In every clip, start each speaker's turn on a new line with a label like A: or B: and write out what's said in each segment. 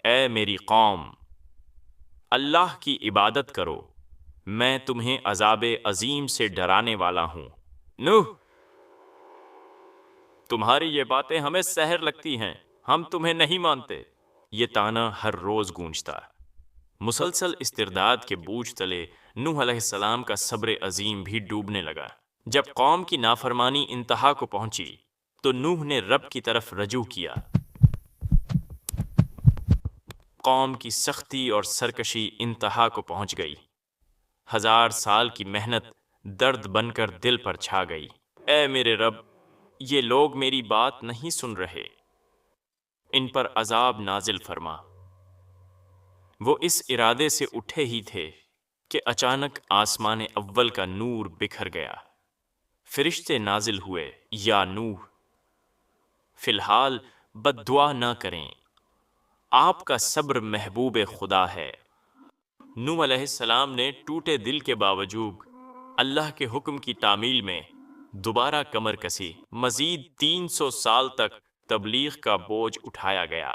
A: اے میری قوم، اللہ کی عبادت کرو، میں تمہیں عذاب عظیم سے ڈرانے والا ہوں۔ نوح، تمہاری یہ باتیں ہمیں سحر لگتی ہیں، ہم تمہیں نہیں مانتے۔ یہ طعنہ ہر روز گونجتا۔ مسلسل استرداد کے بوجھ تلے نوح علیہ السلام کا صبر عظیم بھی ڈوبنے لگا۔ جب قوم کی نافرمانی انتہا کو پہنچی تو نوح نے رب کی طرف رجوع کیا۔ قوم کی سختی اور سرکشی انتہا کو پہنچ گئی۔ 1000 سال کی محنت درد بن کر دل پر چھا گئی۔ اے میرے رب، یہ لوگ میری بات نہیں سن رہے، ان پر عذاب نازل فرما۔ وہ اس ارادے سے اٹھے ہی تھے کہ اچانک آسمان اول کا نور بکھر گیا۔ فرشتے نازل ہوئے، یا نوح، فی الحال بد دعا نہ کریں، آپ کا صبر محبوب خدا ہے۔ نوح علیہ السلام نے ٹوٹے دل کے باوجود اللہ کے حکم کی تعمیل میں دوبارہ کمر کسی۔ مزید 300 سال تک تبلیغ کا بوجھ اٹھایا گیا۔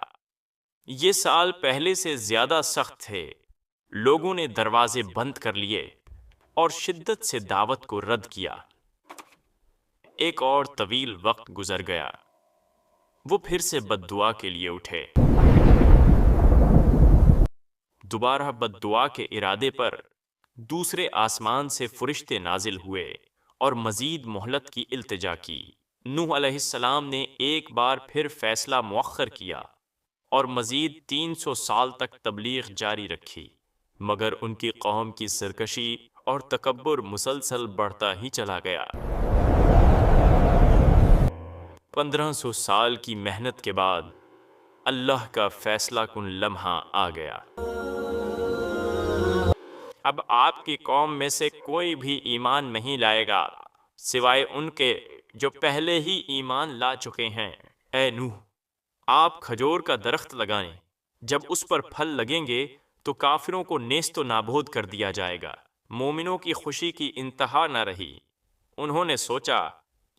A: یہ سال پہلے سے زیادہ سخت تھے۔ لوگوں نے دروازے بند کر لیے اور شدت سے دعوت کو رد کیا۔ ایک اور طویل وقت گزر گیا۔ وہ پھر سے بد دعا کے لیے اٹھے۔ دوبارہ بد دعا کے ارادے پر دوسرے آسمان سے فرشتے نازل ہوئے اور مزید مہلت کی التجا کی۔ نوح علیہ السلام نے ایک بار پھر فیصلہ مؤخر کیا اور مزید 300 سال تک تبلیغ جاری رکھی، مگر ان کی قوم کی سرکشی اور تکبر مسلسل بڑھتا ہی چلا گیا۔ 1500 سال کی محنت کے بعد اللہ کا فیصلہ کن لمحہ آ گیا۔ اب آپ کی قوم میں سے کوئی بھی ایمان نہیں لائے گا سوائے ان کے جو پہلے ہی ایمان لا چکے ہیں۔ اے نوح، آپ کھجور کا درخت لگائیں، جب اس پر پھل لگیں گے تو کافروں کو نیست و نابود کر دیا جائے گا۔ مومنوں کی خوشی کی انتہا نہ رہی۔ انہوں نے سوچا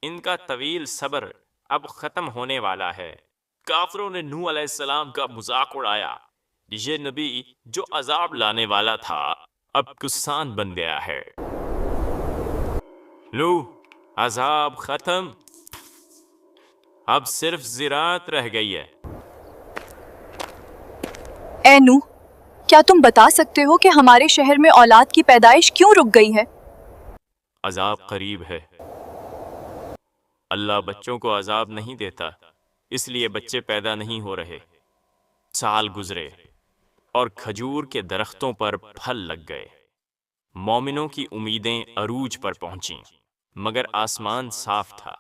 A: ان کا طویل صبر اب ختم ہونے والا ہے۔ کافروں نے نوح علیہ السلام کا مذاق اڑایا۔ یہ نبی جو عذاب لانے والا تھا اب کسان بن گیا ہے۔ نوح، عذاب ختم، اب صرف زراعت رہ گئی ہے۔
B: اے نوح، کیا تم بتا سکتے ہو کہ ہمارے شہر میں اولاد کی پیدائش کیوں رک گئی ہے؟
A: عذاب قریب ہے۔ اللہ بچوں کو عذاب نہیں دیتا، اس لیے بچے پیدا نہیں ہو رہے۔ سال گزرے اور کھجور کے درختوں پر پھل لگ گئے۔ مومنوں کی امیدیں عروج پر پہنچیں، مگر آسمان صاف تھا۔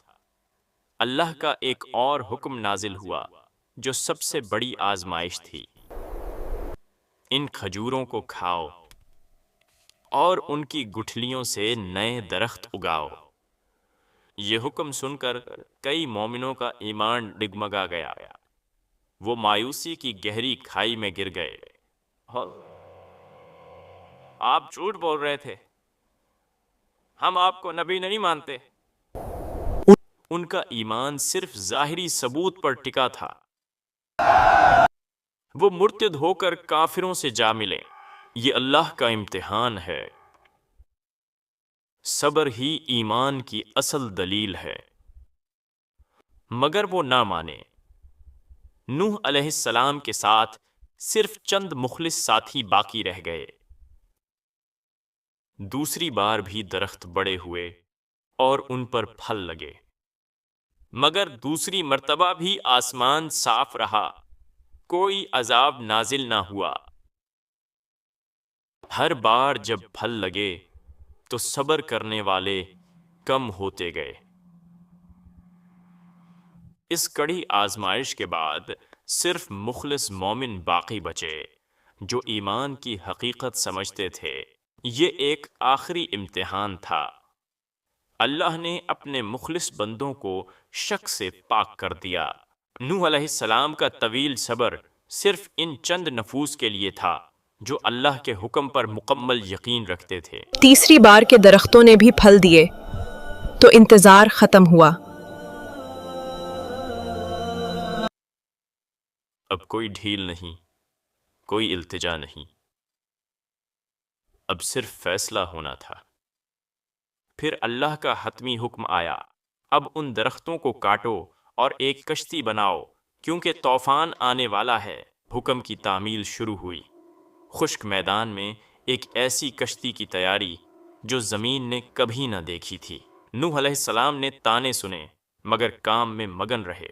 A: اللہ کا ایک اور حکم نازل ہوا جو سب سے بڑی آزمائش تھی۔ ان کھجوروں کو کھاؤ اور ان کی گٹھلیوں سے نئے درخت اگاؤ۔ یہ حکم سن کر کئی مومنوں کا ایمان ڈگمگا گیا۔ وہ مایوسی کی گہری کھائی میں گر گئے۔ آپ جھوٹ بول رہے تھے، ہم آپ کو نبی نہیں مانتے۔ ان کا ایمان صرف ظاہری ثبوت پر ٹکا تھا۔ وہ مرتد ہو کر کافروں سے جا ملے۔ یہ اللہ کا امتحان ہے۔ صبر ہی ایمان کی اصل دلیل ہے، مگر وہ نہ مانے۔ نوح علیہ السلام کے ساتھ صرف چند مخلص ساتھی باقی رہ گئے۔ دوسری بار بھی درخت بڑے ہوئے اور ان پر پھل لگے، مگر دوسری مرتبہ بھی آسمان صاف رہا، کوئی عذاب نازل نہ ہوا۔ ہر بار جب پھل لگے تو صبر کرنے والے کم ہوتے گئے۔ اس کڑی آزمائش کے بعد صرف مخلص مومن باقی بچے جو ایمان کی حقیقت سمجھتے تھے۔ یہ ایک آخری امتحان تھا۔ اللہ نے اپنے مخلص بندوں کو شک سے پاک کر دیا۔ نوح علیہ السلام کا طویل صبر صرف ان چند نفوس کے لیے تھا جو اللہ کے حکم پر مکمل یقین رکھتے تھے۔
C: تیسری بار کے درختوں نے بھی پھل دیے تو انتظار ختم ہوا۔
A: اب کوئی ڈھیل نہیں، کوئی التجا نہیں، اب صرف فیصلہ ہونا تھا۔ پھر اللہ کا حتمی حکم آیا، اب ان درختوں کو کاٹو اور ایک کشتی بناؤ کیونکہ طوفان آنے والا ہے۔ حکم کی تعمیل شروع ہوئی۔ خشک میدان میں ایک ایسی کشتی کی تیاری جو زمین نے کبھی نہ دیکھی تھی۔ نوح علیہ السلام نے تانے سنے مگر کام میں مگن رہے۔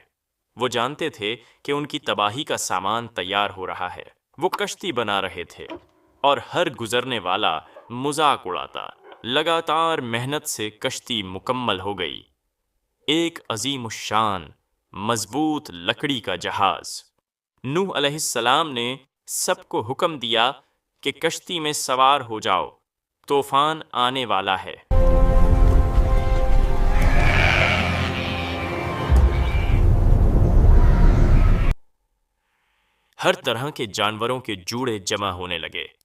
A: وہ جانتے تھے کہ ان کی تباہی کا سامان تیار ہو رہا ہے۔ وہ کشتی بنا رہے تھے اور ہر گزرنے والا مذاق اڑاتا۔ لگاتار محنت سے کشتی مکمل ہو گئی، ایک عظیم الشان مضبوط لکڑی کا جہاز۔ نوح علیہ السلام نے سب کو حکم دیا کہ کشتی میں سوار ہو جاؤ، طوفان آنے والا ہے۔ ہر طرح کے جانوروں کے جوڑے جمع ہونے لگے۔